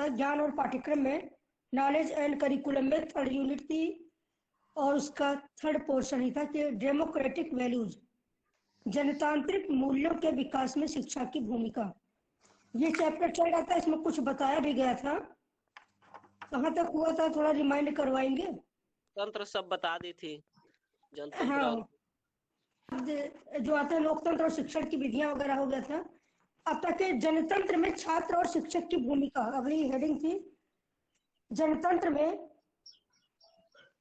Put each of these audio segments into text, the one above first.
था ज्ञान और पाठ्यक्रम में, नॉलेज एंड करिकुलम में थर्ड यूनिट थी और उसका थर्ड पोर्शन ही था कि डेमोक्रेटिक वैल्यूज, जनतांत्रिक मूल्यों के विकास में शिक्षा की भूमिका। ये चैप्टर चल रहा था, इसमें कुछ बताया भी गया था। कहाँ तक हुआ था थोड़ा रिमाइंड करवाएंगे? तंत्र सब बता दी थी, जनतंत्र। हाँ, जो आता है लोकतंत्र और शिक्षण की विधियां वगैरह हो गया था। अब तक के जनतंत्र में छात्र और शिक्षक की भूमिका, अगली हेडिंग थी जनतंत्र में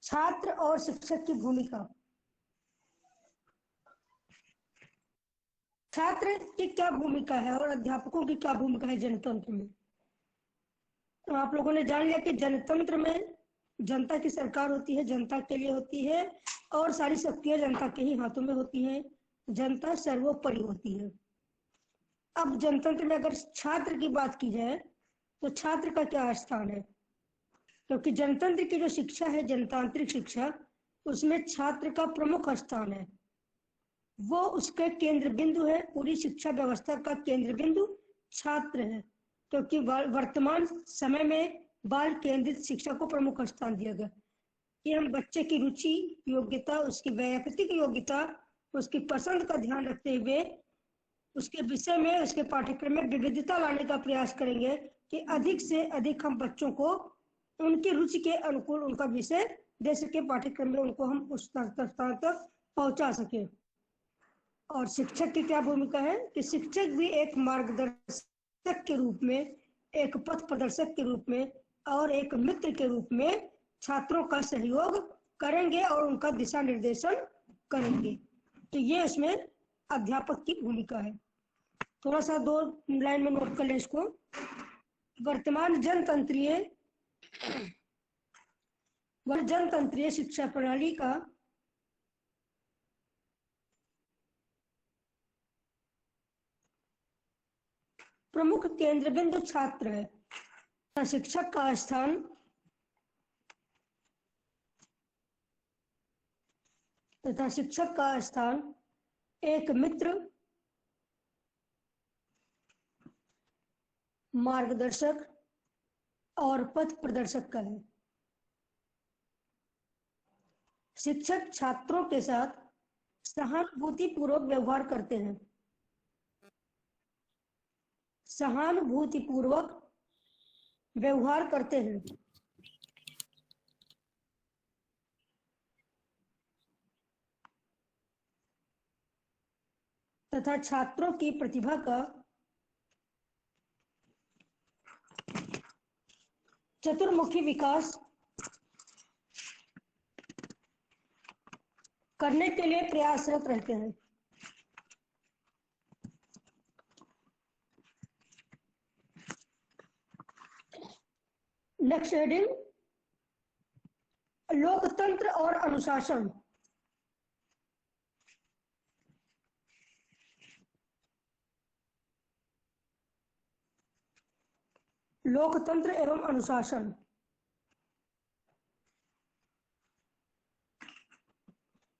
छात्र और शिक्षक की भूमिका। छात्र की क्या भूमिका है और अध्यापकों की क्या भूमिका है जनतंत्र में? तो आप लोगों ने जान लिया कि जनतंत्र में जनता की सरकार होती है, जनता के लिए होती है और सारी शक्तियां जनता के ही हाथों में होती हैं, जनता सर्वोपरि होती है। अब जनतंत्र में अगर छात्र की बात की जाए तो छात्र का क्या स्थान है? क्योंकि जनतंत्र की जो शिक्षा है, जनतांत्रिक शिक्षा, उसमें छात्र का प्रमुख स्थान है। वो उसके केंद्र बिंदु है, पूरी शिक्षा व्यवस्था का केंद्र बिंदु छात्र है, क्योंकि वर्तमान समय में बाल केंद्रित शिक्षा को प्रमुख स्थान दिया गया कि हम बच्चे की रुचि, योग्यता, उसकी वैयक्तिक योग्यता, उसकी पसंद का ध्यान रखते हुए उसके विषय में, उसके पाठ्यक्रम में विविधता लाने का प्रयास करेंगे कि अधिक से अधिक हम बच्चों को उनकी रुचि के अनुकूल उनका विषय दे सके, पाठ्यक्रम में उनको हम उस स्तर तक पहुंचा सके। और शिक्षक की क्या भूमिका है कि शिक्षक भी एक मार्गदर्शक के रूप में, एक पथ प्रदर्शक के रूप में और एक मित्र के रूप में छात्रों का सहयोग करेंगे और उनका दिशा निर्देशन करेंगे। तो ये इसमें अध्यापक की भूमिका है। थोड़ा सा 2 लाइन में नोट कर लें इसको। वर्तमान जनतंत्रीय शिक्षा प्रणाली का प्रमुख केंद्र बिंदु छात्र है। शिक्षक का स्थान तथा शिक्षक का स्थान एक मित्र, मार्गदर्शक और पथ प्रदर्शक का है। शिक्षक छात्रों के साथ सहानुभूतिपूर्वक व्यवहार करते हैं, सहानुभूतिपूर्वक व्यवहार करते हैं तथा छात्रों की प्रतिभा का चतुर्मुखी विकास करने के लिए प्रयासरत रहते हैं। नेक्स्ट हेडिंग, लोकतंत्र और अनुशासन। लोकतंत्र एवं अनुशासन।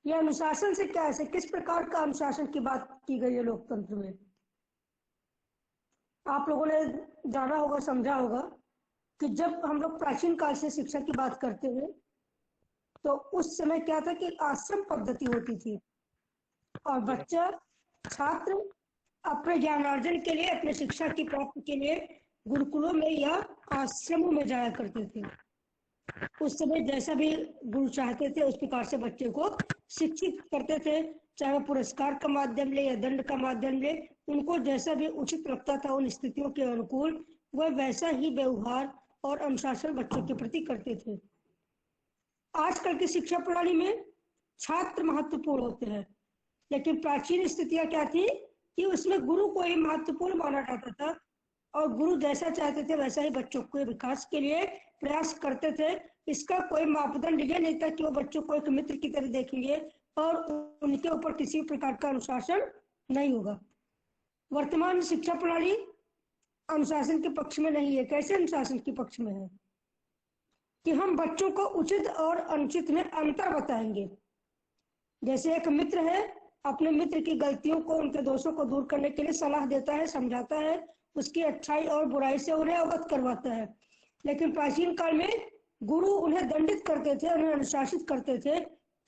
यह अनुशासन से क्या है, किस प्रकार का अनुशासन की बात की गई है लोकतंत्र में? आप लोगों ने जाना होगा, समझा होगा कि जब हम लोग प्राचीन काल से शिक्षा की बात करते हैं तो उस समय क्या था कि आश्रम पद्धति होती थी और बच्चा, छात्र अपने ज्ञानार्जन के लिए, अपने शिक्षा की प्राप्ति के लिए गुरुकुलों में या आश्रमों में जाया करते थे। उस समय जैसा भी गुरु चाहते थे उस प्रकार से बच्चे को शिक्षित करते थे, चाहे वो पुरस्कार का माध्यम ले या दंड का माध्यम ले। उनको जैसा भी उचित लगता था उन स्थितियों के अनुकूल वह वैसा ही व्यवहार और अनुशासन बच्चों के प्रति करते थे। आजकल की शिक्षा प्रणाली में छात्र महत्वपूर्ण होते हैं, लेकिन प्राचीन स्थितियां क्या थी कि उसमें गुरु को ही महत्वपूर्ण माना जाता था और गुरु जैसा चाहते थे वैसा ही बच्चों के विकास के लिए प्रयास करते थे। इसका कोई मापदंड ये नहीं था कि वो बच्चों को एक मित्र की तरह देखेंगे और उनके ऊपर किसी प्रकार का अनुशासन नहीं होगा। वर्तमान शिक्षा प्रणाली अनुशासन के पक्ष में नहीं है। कैसे अनुशासन के पक्ष में है कि हम बच्चों को उचित और अनुचित में अंतर बताएंगे। जैसे एक मित्र है, अपने मित्र की गलतियों को, उनके दोषों को दूर करने के लिए सलाह देता है, समझाता है, उसकी अच्छाई और बुराई से उन्हें अवगत करवाता है। लेकिन प्राचीन काल में गुरु उन्हें दंडित करते थे, उन्हें अनुशासित करते थे,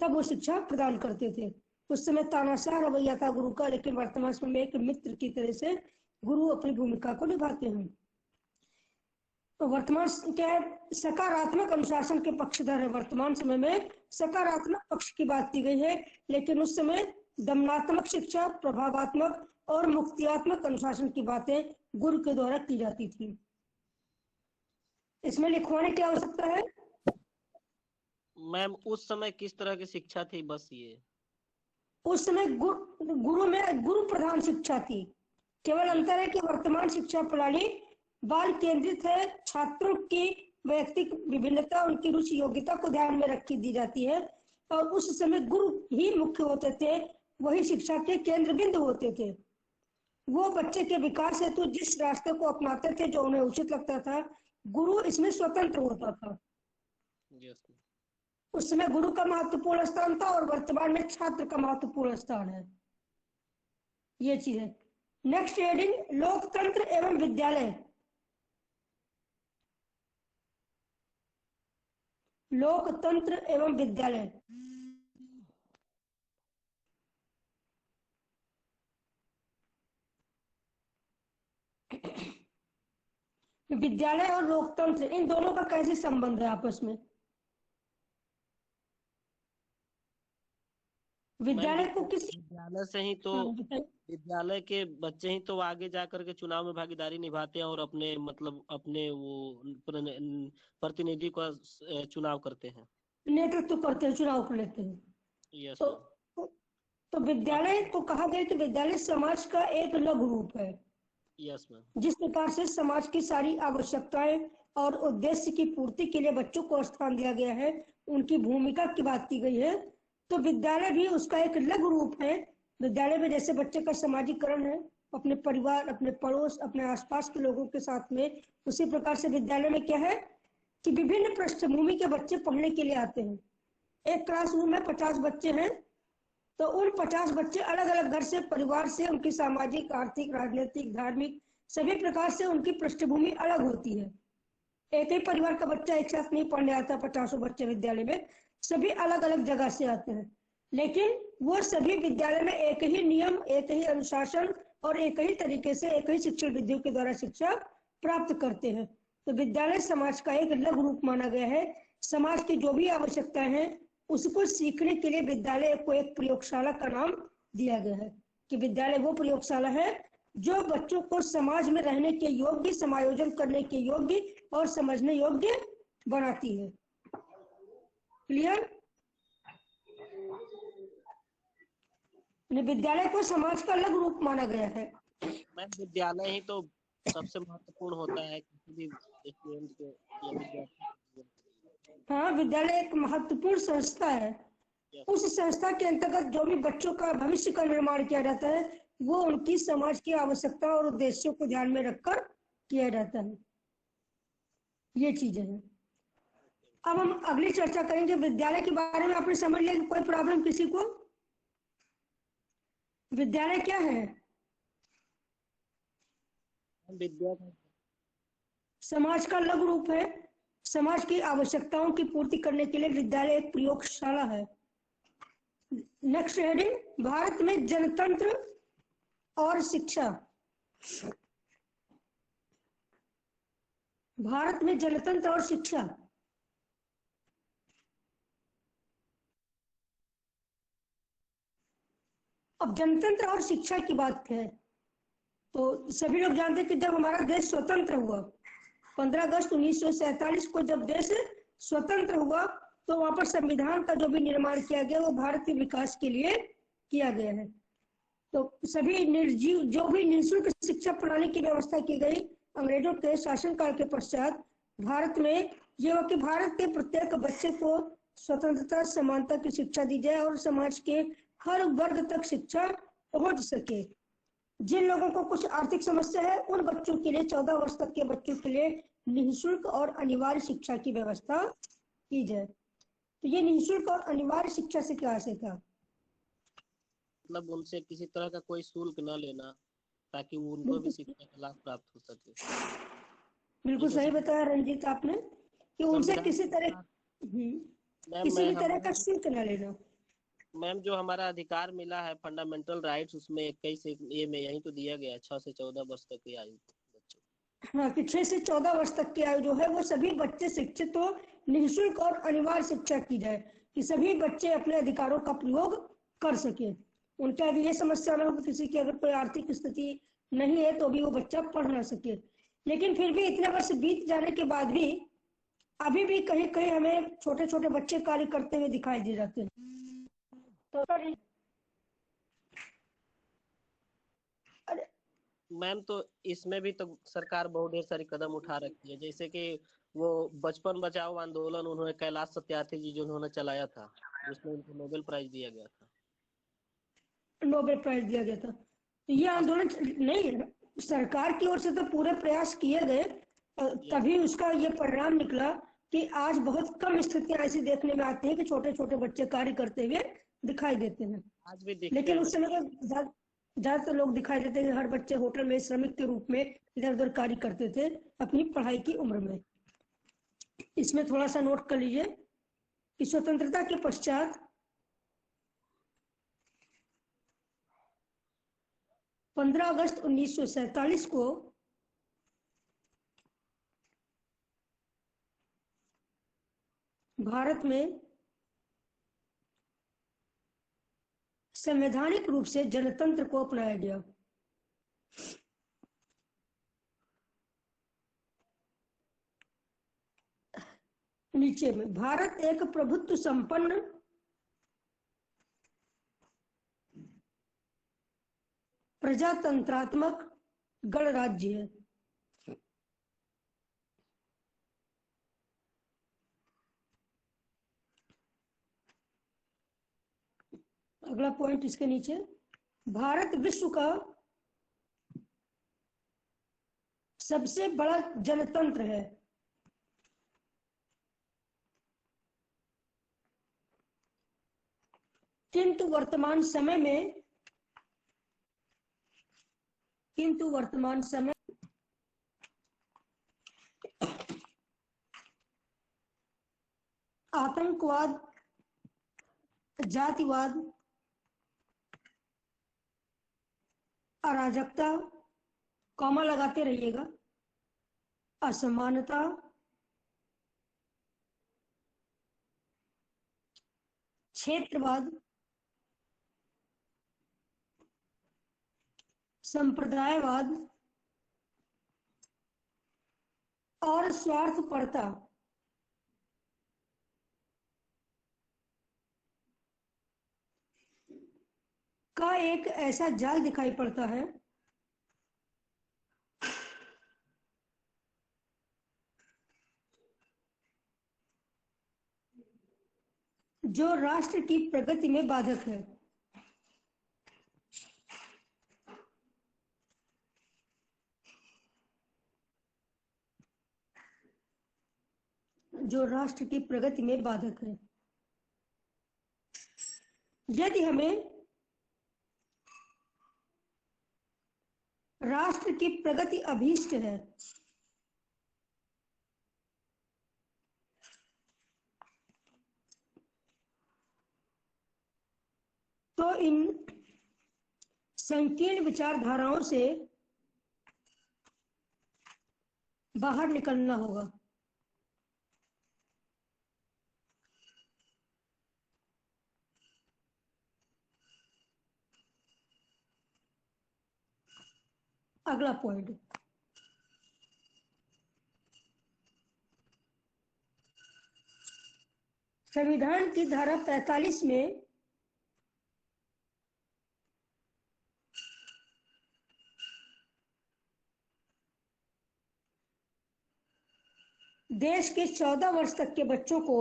तब वो शिक्षा प्रदान करते थे। उस समय तानाशाह रवैया था गुरु का, लेकिन वर्तमान समय में एक मित्र की तरह से गुरु अपनी भूमिका को निभाते हैं। तो वर्तमान क्या है, सकारात्मक अनुशासन के पक्षधर है। वर्तमान समय में सकारात्मक पक्ष की बात की गई है, लेकिन उस समय दमनात्मक शिक्षा, प्रभावात्मक और मुक्तियात्मक अनुशासन की बातें गुरु के द्वारा की जाती थी। इसमें लिखवाने की आवश्यकता है। मैम उस समय किस तरह की शिक्षा थी, बस ये। उस समय गुरु में गुरु प्रधान शिक्षा थी। केवल अंतर है कि वर्तमान शिक्षा प्रणाली बाल केंद्रित है, छात्रों की वैयक्तिक विभिन्नता, उनकी रुचि योग्यता को ध्यान में रखी दी जाती है, और उस समय गुरु ही मुख्य होते थे, वही शिक्षा के केंद्र बिंदु होते थे। वो बच्चे के विकास हेतु जिस रास्ते को अपनाते थे, जो उन्हें उचित लगता था, गुरु इसमें स्वतंत्र होता था। उस समय गुरु का महत्वपूर्ण स्थान था और वर्तमान में छात्र का महत्वपूर्ण स्थान है। ये चीज है। नेक्स्ट हेडिंग, लोकतंत्र एवं विद्यालय। लोकतंत्र एवं विद्यालय। विद्यालय और लोकतंत्र, इन दोनों का कैसे संबंध है आपस में? विद्यालय को किस विद्यालय से ही तो विद्यालय के बच्चे ही तो आगे जाकर के चुनाव में भागीदारी निभाते हैं और अपने मतलब अपने वो प्रतिनिधि का चुनाव करते हैं, नेतृत्व करते हैं, चुनाव कर लेते हैं। यस। तो विद्यालय को कहा गया कि विद्यालय समाज का एक लघु रूप है। Yes ma'am. जिस प्रकार से समाज की सारी आवश्यकताएं और उद्देश्य की पूर्ति के लिए बच्चों को स्थान दिया गया है, उनकी भूमिका की बात की गई है, तो विद्यालय भी उसका एक लघु रूप है। विद्यालय में जैसे बच्चे का समाजीकरण है अपने परिवार, अपने पड़ोस, अपने आसपास के लोगों के साथ में, उसी प्रकार से विद्यालय में क्या है कि विभिन्न पृष्ठभूमि के बच्चे पढ़ने के लिए आते हैं। एक क्लासरूम में 50 बच्चे हैं, तो उन 50 बच्चे अलग अलग घर से, परिवार से, उनकी सामाजिक, आर्थिक, राजनीतिक, धार्मिक सभी प्रकार से उनकी पृष्ठभूमि अलग होती है। एक ही परिवार का बच्चा एक साथ नहीं पढ़ने आता, 50 बच्चे विद्यालय में, सभी अलग अलग जगह से आते हैं, लेकिन वो सभी विद्यालय में एक ही नियम, एक ही अनुशासन और एक ही तरीके से, एक ही शिक्षण विधियों के द्वारा शिक्षा प्राप्त करते हैं। तो विद्यालय समाज का एक लघु रूप माना गया है। समाज की जो भी आवश्यकताएं हैं उसको सीखने के लिए विद्यालय को एक प्रयोगशाला का नाम दिया गया है, कि विद्यालय वो प्रयोगशाला है जो बच्चों को समाज में रहने के योग्य, समायोजन करने के योग्य और समझने योग्य बनाती है। क्लियर? विद्यालय को समाज का अलग रूप माना गया है। मैम विद्यालय ही तो सबसे महत्वपूर्ण होता है किसी भी स्टूडेंट के या विद्यार्थी। हाँ, विद्यालय एक महत्वपूर्ण संस्था है। उस संस्था के अंतर्गत जो भी बच्चों का भविष्य का निर्माण किया जाता है, वो उनकी समाज की आवश्यकता और उद्देश्यों को ध्यान में रखकर किया जाता है। ये चीजें हैं। अब हम अगली चर्चा करेंगे विद्यालय के बारे में। आपने समझ लिया कि कोई प्रॉब्लम किसी को? विद्यालय क्या है? समाज का लघु रूप है। समाज की आवश्यकताओं की पूर्ति करने के लिए विद्यालय एक प्रयोगशाला है। नेक्स्ट हेडिंग, भारत में जनतंत्र और शिक्षा। भारत में जनतंत्र और शिक्षा। अब जनतंत्र और शिक्षा की बात है तो सभी लोग जानते हैं कि जब हमारा देश स्वतंत्र हुआ, 15 अगस्त 1947 को जब देश स्वतंत्र हुआ, तो वहां पर संविधान का जो भी निर्माण किया गया वो भारत के विकास के लिए किया गया है। तो सभी निर्जीव जो भी निःशुल्क शिक्षा प्रणाली की व्यवस्था की गई अंग्रेजों के शासनकाल के पश्चात भारत में, ये कि भारत के प्रत्येक बच्चे को स्वतंत्रता, समानता की शिक्षा दी जाए और समाज के हर वर्ग तक शिक्षा पहुंच सके। जिन लोगों को कुछ आर्थिक समस्या है उन बच्चों के लिए, 14 वर्ष तक के बच्चों के लिए निःशुल्क और अनिवार्य शिक्षा की व्यवस्था की जाए। तो ये निःशुल्क और अनिवार्य शिक्षा से क्या आशय था? मतलब उनसे किसी तरह का कोई शुल्क न लेना, ताकि वो उनको भी बिल्कुल शिक्षा का लाभ प्राप्त हो सके। बिल्कुल जैसे सही बताया रंजीत आपने कि उनसे संविधान किसी के तरह अनुसार मैम किसी मैं भी तरह हमारा का शुल्क न लेना। मैम जो हमारा अधिकार मिला है फंडामेंटल राइट्स, उसमें 21 ए में यही तो दिया गया है 6 से 14 वर्ष तक की आयु बच्चों। हाँ कि 6 से 14 वर्ष तक की आयु जो है वो सभी बच्चे शिक्षित हो, निःशुल्क और अनिवार्य शिक्षा की जाए कि सभी बच्चे अपने अधिकारों का प्रयोग कर सके। उनका अभी ये समस्या ना हो कि किसी की अगर कोई आर्थिक स्थिति नहीं है तो भी वो बच्चा पढ़ ना सके। लेकिन फिर भी इतने वर्ष बीत जाने के बाद भी अभी भी कहीं कहीं हमें छोटे छोटे बच्चे कार्य करते हुए दिखाई दे जाते हैं। तो मैम तो इसमें भी तो सरकार बहुत ढेर सारी कदम उठा रखी है, जैसे कि वो बचपन बचाओ आंदोलन उन्होंने कैलाश सत्यार्थी जी जो उन्होंने चलाया था, जिसमें उनको नोबेल प्राइज दिया गया था। नोबेल प्राइज दिया गया था। तो ये आंदोलन नहीं, सरकार की ओर से तो पूरे प्रयास किए गए, तभी उसका ये परिणाम निकला कि आज बहुत कम स्थितियां ऐसी देखने में आती हैं कि छोटे छोटे बच्चे कार्य करते हुए दिखाई देते हैं। आज भी दिखते लेकिन हैं। उस समय तो ज्यादातर लोग दिखाई देते हैं। हर बच्चे होटल में श्रमिक के रूप में इधर उधर कार्य करते थे अपनी पढ़ाई की उम्र में। इसमें थोड़ा सा नोट कर लीजिए कि स्वतंत्रता के पश्चात 15 अगस्त 1947 को भारत में संवैधानिक रूप से जनतंत्र को अपनाया गया। नीचे में भारत एक प्रभुत्व संपन्न प्रजातंत्रात्मक गणराज्य है। अगला पॉइंट इसके नीचे, भारत विश्व का सबसे बड़ा जनतंत्र है। किंतु वर्तमान समय आतंकवाद, जातिवाद, अराजकता, कॉमा लगाते रहिएगा, असमानता, क्षेत्रवाद, संप्रदायवाद और स्वार्थपरता का एक ऐसा जाल दिखाई पड़ता है जो राष्ट्र की प्रगति में बाधक है। जो राष्ट्र की प्रगति में बाधक है। यदि हमें राष्ट्र की प्रगति अभीष्ट है तो इन संकीर्ण विचारधाराओं से बाहर निकलना होगा। अगला पॉइंट, संविधान की धारा 45 में देश के 14 वर्ष तक के बच्चों को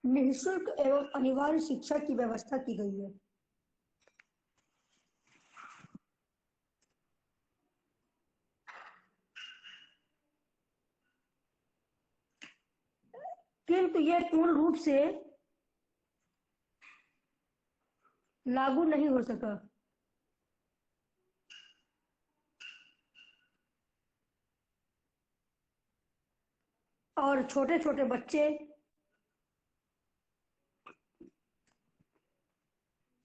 निःशुल्क एवं अनिवार्य शिक्षा की व्यवस्था की गई है। किंतु यह पूर्ण रूप से लागू नहीं हो सका। और छोटे छोटे बच्चे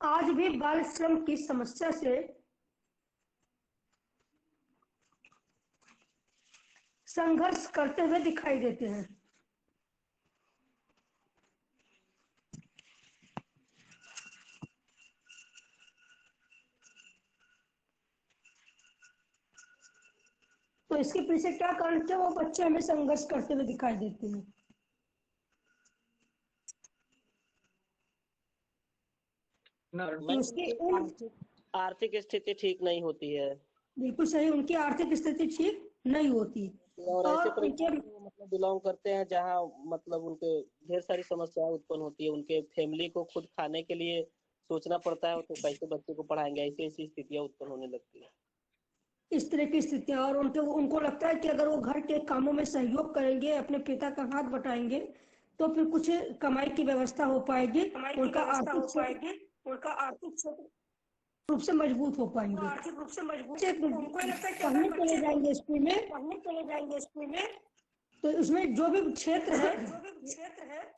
आज भी बाल श्रम की समस्या से संघर्ष करते हुए दिखाई देते हैं। तो इसके पीछे क्या कारण थे, वो बच्चे हमें संघर्ष करते हुए दिखाई देते हैं। उसके आर्थिक स्थिति ठीक नहीं होती है। बिल्कुल सही, उनकी आर्थिक स्थिति ठीक नहीं होती और ऐसे और उनके मतलब बिलोंग करते हैं जहाँ मतलब उनके ढेर सारी समस्याएं उत्पन्न होती है। उनके फैमिली को खुद खाने के लिए सोचना पड़ता है, तो कैसे बच्चे को पढ़ाएंगे, ऐसी ऐसी स्थितियां उत्पन्न होने लगती है। इस तरह की स्थितियां, और उनको लगता है कि अगर वो घर के कामों में सहयोग करेंगे, अपने पिता का हाथ बटाएंगे, तो फिर कुछ कमाई की व्यवस्था हो पाएगी, उनका आर्थिक क्षेत्र रूप से मजबूत हो पाएंगे। आर्थिक रूप से मजबूत पढ़ने चले जाएंगे स्कूल में, तो उसमें जो भी क्षेत्र है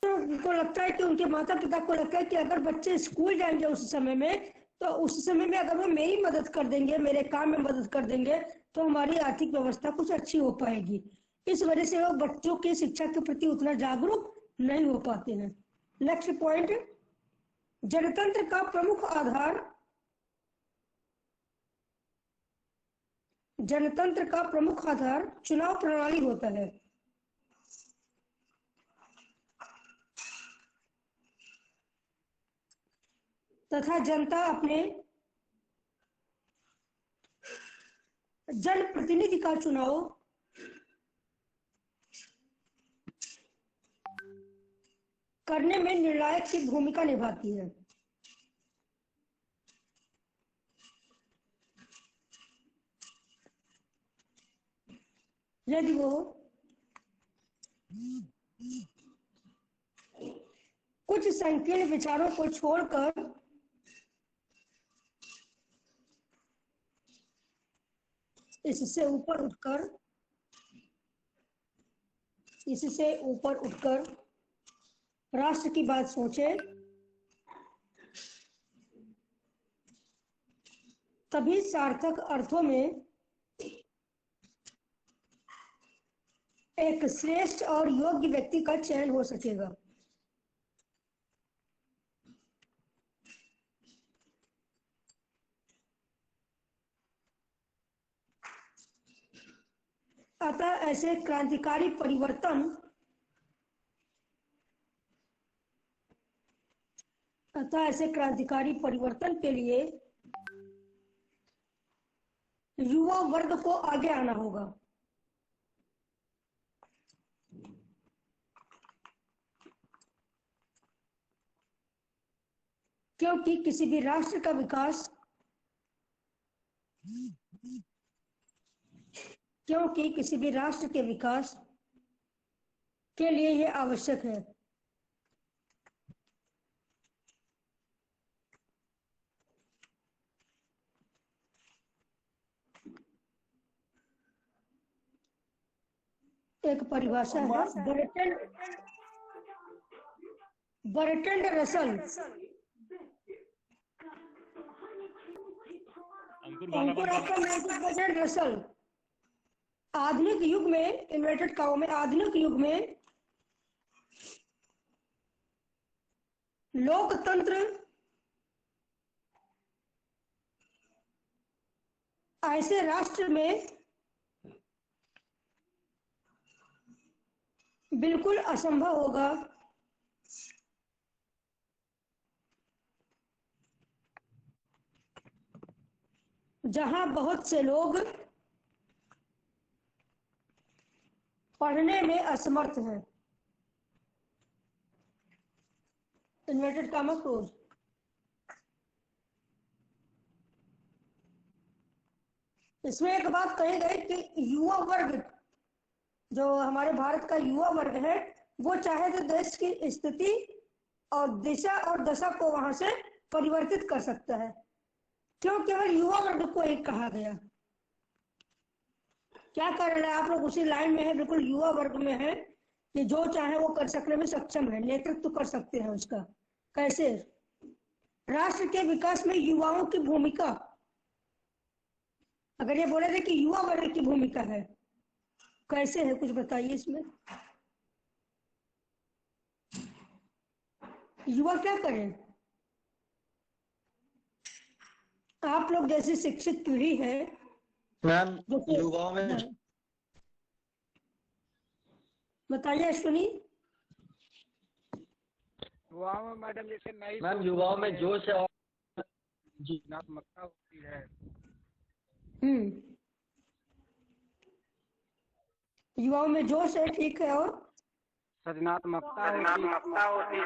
तो उनको लगता है कि उनके माता पिता को लगता है कि अगर बच्चे स्कूल जाएंगे उस समय में, तो उस समय में अगर वो मेरी मदद कर देंगे, मेरे काम में मदद कर देंगे, तो हमारी आर्थिक व्यवस्था कुछ अच्छी हो पाएगी। इस वजह से वो बच्चों की शिक्षा के प्रति उतना जागरूक नहीं हो पाते हैं। नेक्स्ट पॉइंट, जनतंत्र का प्रमुख आधार जनतंत्र का प्रमुख आधार चुनाव प्रणाली होता है। तथा जनता अपने जनप्रतिनिधि का चुनाव करने में निर्णायक की भूमिका निभाती है। यदि वो कुछ संकीर्ण विचारों को छोड़कर इससे ऊपर उठकर राष्ट्र की बात सोचे, तभी सार्थक अर्थों में एक श्रेष्ठ और योग्य व्यक्ति का चयन हो सकेगा। अतः ऐसे क्रांतिकारी परिवर्तन के लिए युवा वर्ग को आगे आना होगा। क्योंकि किसी भी राष्ट्र के विकास के लिए यह आवश्यक है एक परिभाषा है बर्ट्रैंड रसल। रसल आधुनिक युग में, इन्वर्टेड काउ में, आधुनिक युग में लोकतंत्र ऐसे राष्ट्र में बिल्कुल असंभव होगा जहां बहुत से लोग पढ़ने में असमर्थ हैं। Inverted comma close. इसमें एक बात कही गई कि युवा वर्ग, जो हमारे भारत का युवा वर्ग है, वो चाहे तो देश की स्थिति और दिशा और दशा को वहां से परिवर्तित कर सकता है। क्यों केवल युवा वर्ग को एक कहा गया? क्या कारण है? आप लोग उसी लाइन में है, बिल्कुल युवा वर्ग में है कि जो चाहे वो कर सकने में सक्षम है, नेतृत्व कर सकते हैं उसका। कैसे? राष्ट्र के विकास में युवाओं की भूमिका, अगर ये बोले थे कि युवा वर्ग की भूमिका है, कैसे है कुछ बताइए इसमें। युवा क्या करें? आप लोग जैसी शिक्षित पीढ़ी है मैम, युवाओं में बताइए अश्विनी। युवाओं में मैडम जैसे नई मैम युवाओं में जोश है और रचनात्मकता होती है। युवाओं में जोश है, ठीक है, और सृजनात्मकता होती है।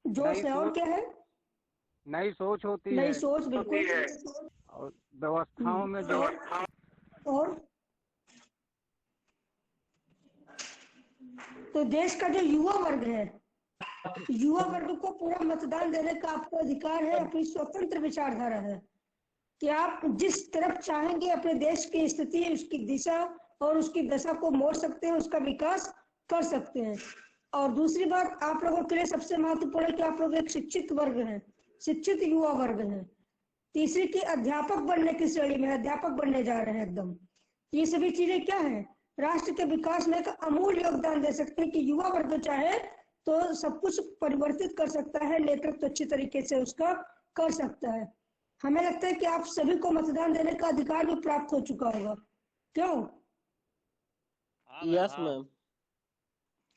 जोश है, और क्या है? नई सोच होती है। नई सोच, बिल्कुल। और व्यवस्थाओं में जो और तो देश का जो युवा वर्ग है, युवा वर्ग को पूरा मतदान देने का आपको अधिकार है, अपनी स्वतंत्र विचारधारा है कि आप जिस तरफ चाहेंगे अपने देश की स्थिति, उसकी दिशा और उसकी दशा को मोड़ सकते हैं, उसका विकास कर सकते हैं। और दूसरी बात आप लोगों के लिए सबसे महत्वपूर्ण है कि आप लोग एक शिक्षित वर्ग हैं, शिक्षित युवा वर्ग हैं। तीसरी की अध्यापक बनने की श्रेणी में, अध्यापक बनने जा रहे हैं एकदम। ये सभी चीजें क्या है? राष्ट्र के विकास में एक अमूल्य योगदान दे सकते हैं कि युवा वर्ग चाहे तो सब कुछ परिवर्तित कर सकता है, नेतृत्व अच्छी तरीके से उसका कर सकता है। हमें लगता है कि आप सभी को मतदान देने का अधिकार भी प्राप्त हो चुका होगा, क्यों? Yes ma'am.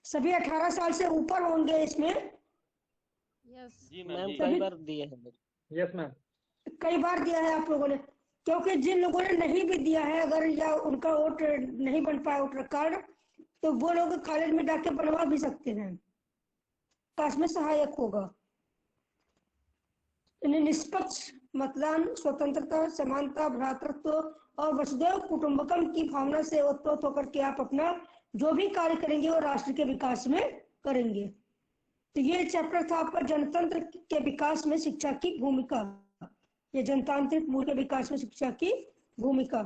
सभी 18 साल से ऊपर होंगे इसमें। यस मैम कई बार दिए हैं। यस मैम, कई बार दिया है आप लोगों ने, क्योंकि जिन लोगों ने नहीं भी दिया है, अगर या उनका वोट नहीं बन पाया वोटर कार्ड, तो वो लोग कॉलेज में जाके बनवा भी सकते हैं, पास में सहायक होगा। इन्हें निष्पक्ष मतदान, स्वतंत्रता, समानता, भ्रातृत्व और वसुधैव कुटुंबकम की भावना से उत्प्रोत होकर के आप अपना जो भी कार्य करेंगे वो राष्ट्र के विकास में करेंगे। तो ये चैप्टर था आपका जनतंत्र के विकास में शिक्षा की भूमिका, ये जनतांत्रिक मूल्य के विकास में शिक्षा की भूमिका।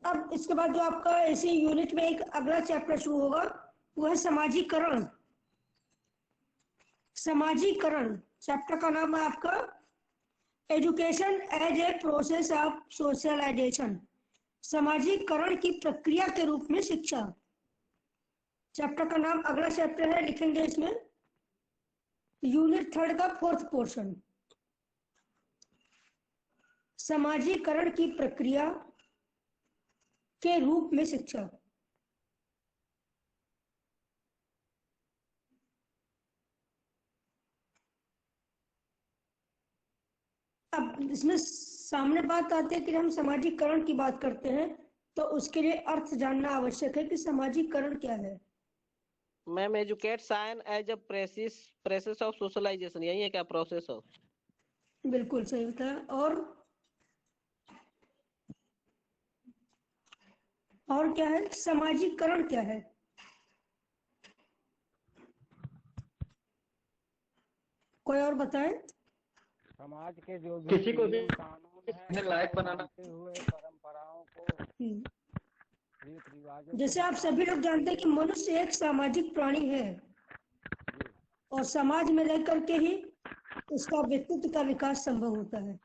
अब इसके बाद जो आपका इसी यूनिट में एक अगला चैप्टर शुरू होगा वो है समाजीकरण। समाजीकरण चैप्टर का नाम है आपका education as a process of socialization, समाजीकरण की प्रक्रिया के रूप में शिक्षा। चैप्टर का नाम, अगला चैप्टर है, लिखेंगे इसमें यूनिट 3 का 4th पोर्शन, समाजीकरण की प्रक्रिया के रूप में शिक्षा। अब इसमें सामने बात आती है कि हम समाजीकरण की बात करते हैं तो उसके लिए अर्थ जानना आवश्यक है कि समाजीकरण क्या है। Ma'am educate sign as a process of socialization, यही है क्या? प्रोसेस ऑफ, बिल्कुल सही बताया। और क्या है समाजीकरण क्या है? कोई और बताए? समाज के जो भी किसी को भी कानून है लायक बनाना हुए परंपराओं को, रीत रिवाजों, जैसे आप सभी लोग जानते हैं कि मनुष्य एक सामाजिक प्राणी है और समाज में रह करके ही उसका व्यक्तित्व का विकास संभव होता है।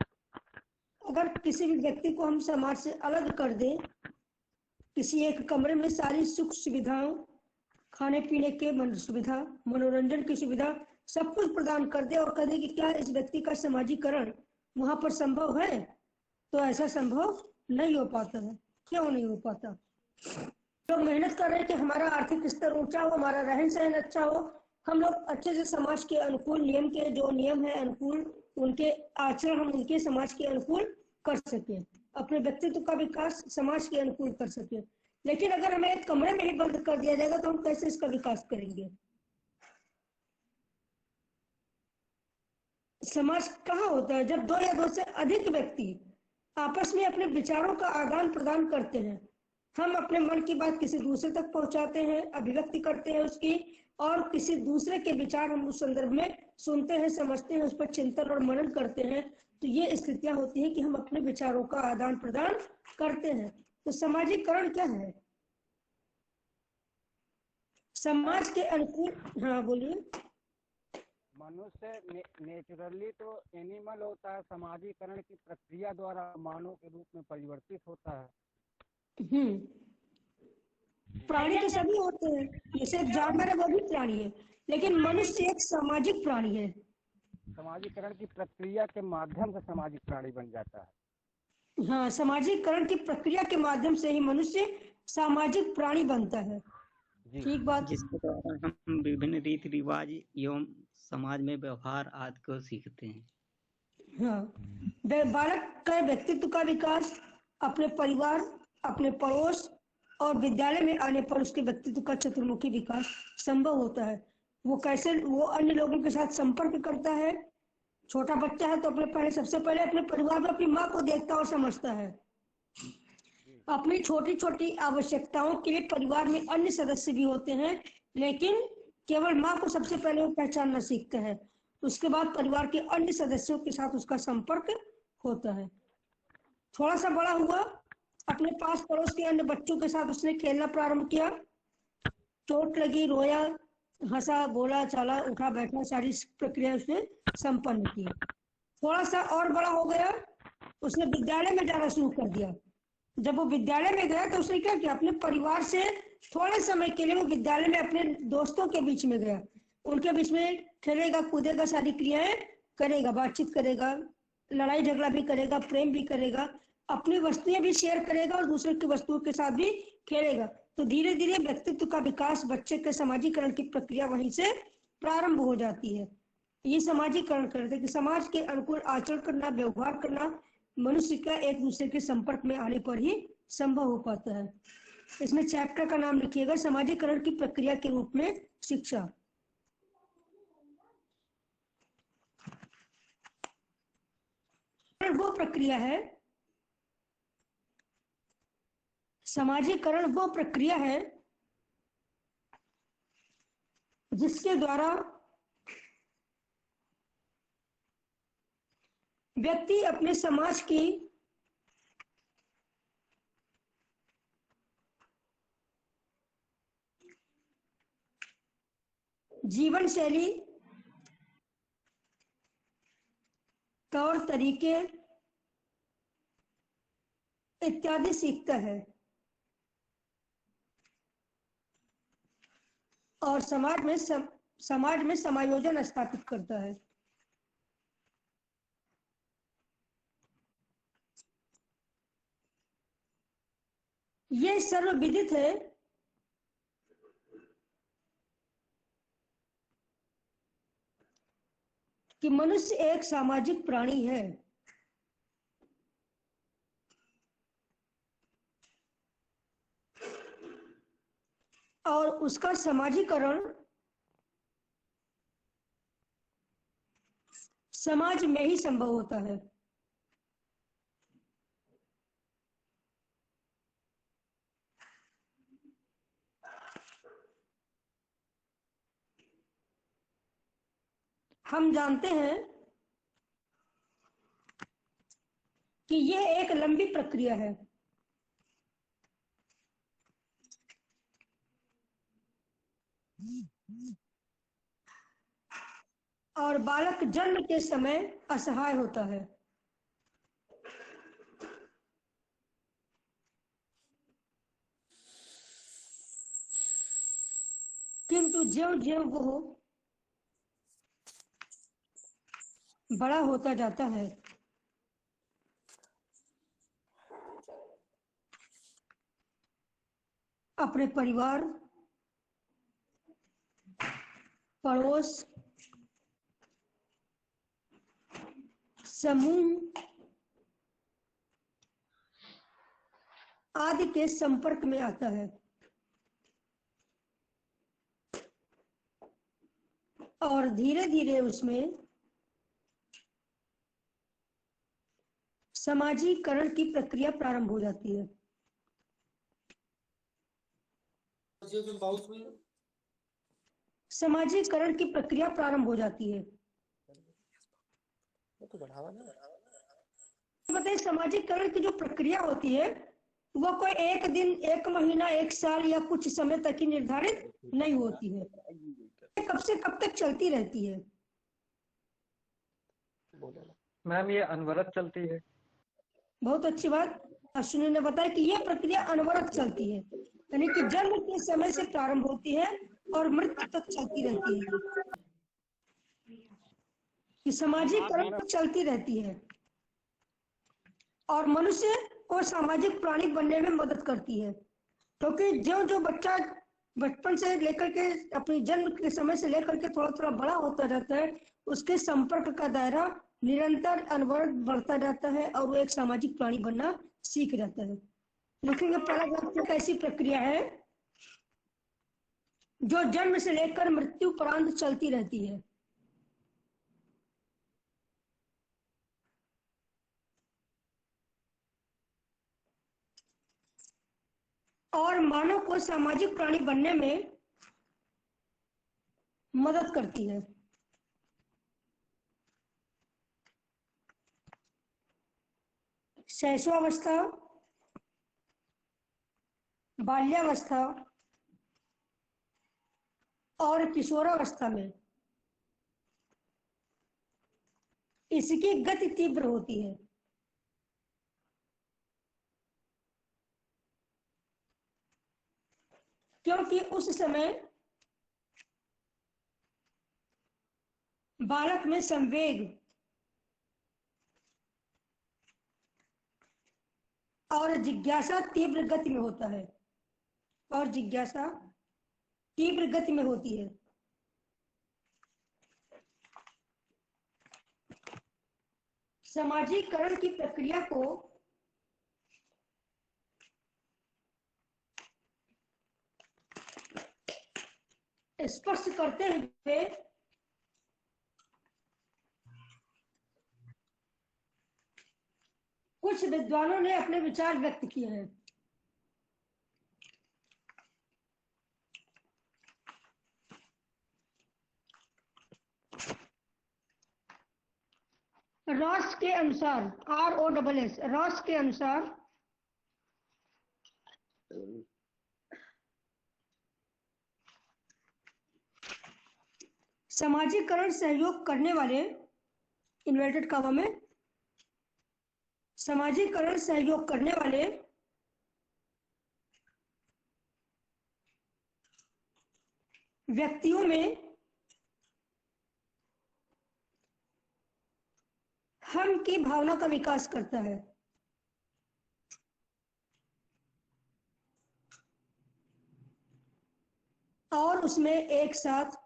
अगर किसी भी व्यक्ति को हम समाज से अलग कर दें, किसी एक कमरे में सारी सुख सुविधाओं, खाने पीने के सुविधा, मनोरंजन की सुविधा, सब कुछ प्रदान कर दे और कह दे कि क्या इस व्यक्ति का समाजीकरण वहां पर संभव है, तो ऐसा संभव नहीं हो पाता है। क्यों नहीं हो पाता? लोग मेहनत कर रहे हैं कि हमारा आर्थिक स्तर ऊंचा हो, हमारा रहन सहन अच्छा हो, हम लोग अच्छे से समाज के अनुकूल नियम के जो नियम है अनुकूल उनके आचरण हम उनके समाज के अनुकूल कर सके, अपने व्यक्तित्व का विकास समाज के अनुकूल कर सके। लेकिन अगर हमें एक कमरे में ही बंद कर दिया जाएगा तो हम कैसे इसका विकास करेंगे? समाज कहाँ होता है? जब 2 या 2 से अधिक व्यक्ति आपस में अपने विचारों का आदान प्रदान करते हैं, हम अपने मन की बात किसी दूसरे तक पहुंचाते हैं, अभिव्यक्ति करते हैं उसकी, और किसी दूसरे के विचार हम उस संदर्भ में सुनते हैं, समझते हैं, उस पर चिंतन और मनन करते हैं, तो ये स्थितियां होती हैं कि हम अपने विचारों का आदान प्रदान करते हैं। तो सामाजिकरण क्या है? समाज के अनुकूल, हाँ बोलिए। मनुष्य नेचुरली तो एनिमल होता है, समाजीकरण की प्रक्रिया द्वारा मानव के रूप में परिवर्तित होता है। प्राणी तो सभी होते हैं, जैसे जानवर है वो भी प्राणी है, लेकिन मनुष्य एक सामाजिक प्राणी है। समाजीकरण की प्रक्रिया के माध्यम से सामाजिक प्राणी बन जाता है। हाँ, सामाजिकरण की प्रक्रिया के माध्यम से ही मनुष्य सामाजिक प्राणी बनता है। ठीक बात। जिसके द्वारा हम विभिन्न रीति रिवाज एवं समाज में व्यवहार आदि को सीखते हैं। हाँ, बालक का व्यक्तित्व का विकास अपने परिवार, अपने पड़ोस और विद्यालय में आने पर उसके व्यक्तित्व का चतुर्मुखी विकास संभव होता है। वो कैसे, वो अन्य लोगों के साथ संपर्क करता है। छोटा बच्चा है तो सबसे पहले अपने परिवार में अपनी माँ को देखता और समझता है। अपनी छोटी छोटी आवश्यकताओं के लिए परिवार में अन्य सदस्य भी होते हैं, लेकिन केवल माँ को सबसे पहले वो पहचानना सीखता है। उसके बाद परिवार के अन्य सदस्यों के साथ उसका संपर्क होता है। थोड़ा सा बड़ा हुआ, अपने पास पड़ोस के अन्य बच्चों के साथ उसने खेलना प्रारंभ किया। चोट लगी, रोया, हंसा, बोला, चला, उठा, बैठा, सारी प्रक्रिया उसने संपन्न की। थोड़ा सा और बड़ा हो गया, उसने विद्यालय में जाना शुरू कर दिया। जब वो विद्यालय में गया तो उसने क्या किया, अपने परिवार से थोड़े समय के लिए वो विद्यालय में अपने दोस्तों के बीच में गया। उनके बीच में खेलेगा, कूदेगा, सारी क्रियाएं करेगा, बातचीत करेगा, लड़ाई झगड़ा भी करेगा, प्रेम भी करेगा, अपनी वस्तुएं भी शेयर करेगा और दूसरे की वस्तुओं के साथ भी खेलेगा। तो धीरे धीरे व्यक्तित्व का विकास, बच्चे के समाजीकरण की प्रक्रिया वहीं से प्रारंभ हो जाती है। ये समाजीकरण करते कि समाज के अनुकूल आचरण करना, व्यवहार करना मनुष्य का एक दूसरे के संपर्क में आने पर ही संभव हो पाता है। इसमें चैप्टर का नाम लिखिएगा, समाजीकरण की प्रक्रिया के रूप में शिक्षा। वो प्रक्रिया है, समाजीकरण वो प्रक्रिया है जिसके द्वारा व्यक्ति अपने समाज की जीवन शैली, तौर तरीके इत्यादि सीखता है और समाज में समायोजन स्थापित करता है। ये सर्वविदित है कि मनुष्य एक सामाजिक प्राणी है और उसका समाजीकरण समाज में ही संभव होता है। हम जानते हैं कि यह एक लंबी प्रक्रिया है और बालक जन्म के समय असहाय होता है, किंतु ज्यों-ज्यों वो बड़ा होता जाता है अपने परिवार, पड़ोस, समूह आदि के संपर्क में आता है और धीरे धीरे उसमें समाजीकरण की प्रक्रिया प्रारंभ हो जाती है। समाजीकरण की प्रक्रिया प्रारंभ हो जाती है। बताइए, सामाजिकरण की जो प्रक्रिया होती है वो कोई एक दिन, एक महीना, एक साल या कुछ समय तक ही निर्धारित नहीं होती है, कब से कब तक चलती रहती है। मैम ये अनवरत चलती है। बहुत अच्छी बात। अश्विनी ने बताया कि यह प्रक्रिया अनवरत चलती है, यानी कि जन्म के समय से प्रारंभ होती है और मृत्यु तक चलती रहती है। कि सामाजिकरण चलती रहती है और मनुष्य को सामाजिक प्राणी बनने में मदद करती है, क्योंकि जो बच्चा बचपन से लेकर के अपने जन्म के समय से लेकर के थोड़ा थोड़ा बड़ा होता रहता है, उसके संपर्क का दायरा निरंतर अनवरत बढ़ता जाता है और वो एक सामाजिक प्राणी बनना सीख जाता है। देखेंगे पहला ग्रंथ ऐसी प्रक्रिया है जो जन्म से लेकर मृत्यु पर्यंत चलती रहती है। और मानव को सामाजिक प्राणी बनने में मदद करती है। शैशवावस्था, बाल्यावस्था और किशोरावस्था में इसकी गति तीव्र होती है। क्योंकि उस समय बालक में संवेग और जिज्ञासा तीव्र गति में होता है, और जिज्ञासा तीव्र गति में होती है। सामाजिकरण की प्रक्रिया को स्पष्ट करते हुए कुछ विद्वानों ने अपने विचार व्यक्त किए हैं। रॉस के अनुसार, ROSS, रॉस के अनुसार सामाजिकरण सहयोग करने वाले, इन्वर्टेड कॉमा में, सामाजिकरण सहयोग करने वाले व्यक्तियों में हम की भावना का विकास करता है। और उसमें एक साथ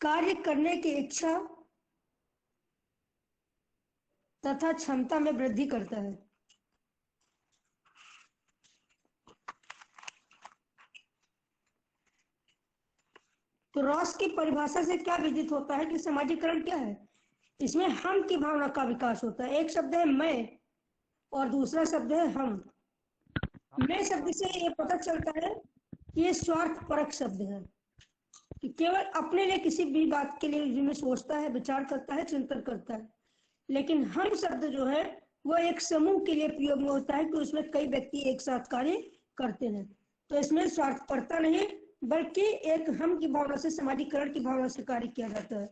कार्य करने की इच्छा तथा क्षमता में वृद्धि करता है। तो रॉस की परिभाषा से क्या विदित होता है कि सामाजिकरण क्या है? इसमें हम की भावना का विकास होता है। एक शब्द है मैं और दूसरा शब्द है हम। मैं शब्द से ये पता चलता है कि ये स्वार्थ परक शब्द है, कि केवल अपने लिए किसी भी बात के लिए जिसमें सोचता है, विचार करता है, चिंतन करता है। लेकिन हम शब्द जो है वो एक समूह के लिए प्रयोग में होता है कि उसमें कई व्यक्ति एक साथ कार्य करते हैं। तो इसमें स्वार्थपरता नहीं बल्कि एक हम की भावना से, समाजीकरण की भावना से कार्य किया जाता है।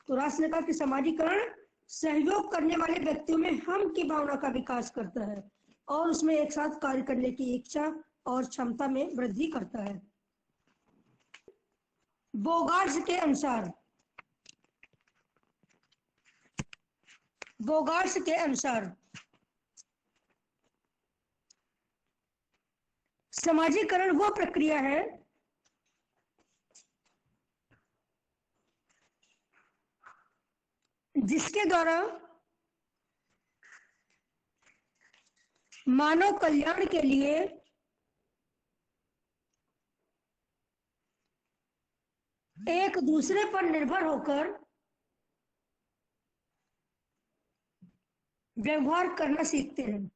तो रास ने कहा कि समाजीकरण सहयोग करने वाले व्यक्तियों में हम की भावना का विकास करता है और उसमें एक साथ कार्य करने की इच्छा और क्षमता में वृद्धि करता है। बोगार्स के अनुसार समाजीकरण वो प्रक्रिया है जिसके द्वारा मानव कल्याण के लिए एक दूसरे पर निर्भर होकर व्यवहार करना सीखते हैं।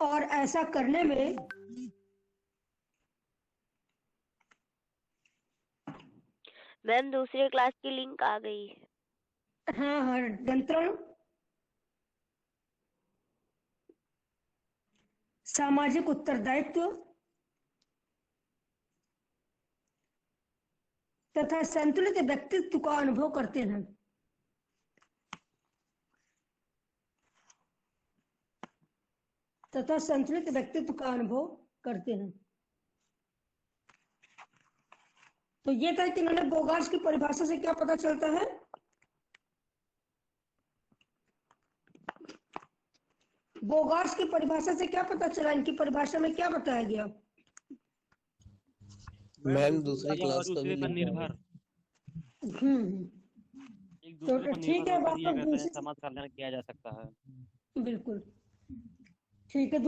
और ऐसा करने में मैम दूसरे क्लास की लिंक आ गई है। हाँ हाँ, नियंत्रण, सामाजिक उत्तरदायित्व तथा संतुलित व्यक्तित्व का अनुभव करते हैं। तथा संतुलित व्यक्तित्व का अनुभव करते हैं। तो ये था कि इन्होंने बोगार्स की परिभाषा से क्या पता चलता है? बोगार्स की परिभाषा से क्या पता चला? इनकी परिभाषा में क्या बताया गया? मैम दूसरी क्लास का भी दूसरे पर लिंक निर्भर, एक तो दूसरे पर ठीक निर्भर है, होकर वापस ये कहते हैं दूसरी, समाज कल्याण किया जा सकता है। बिल्कुल ठीक है।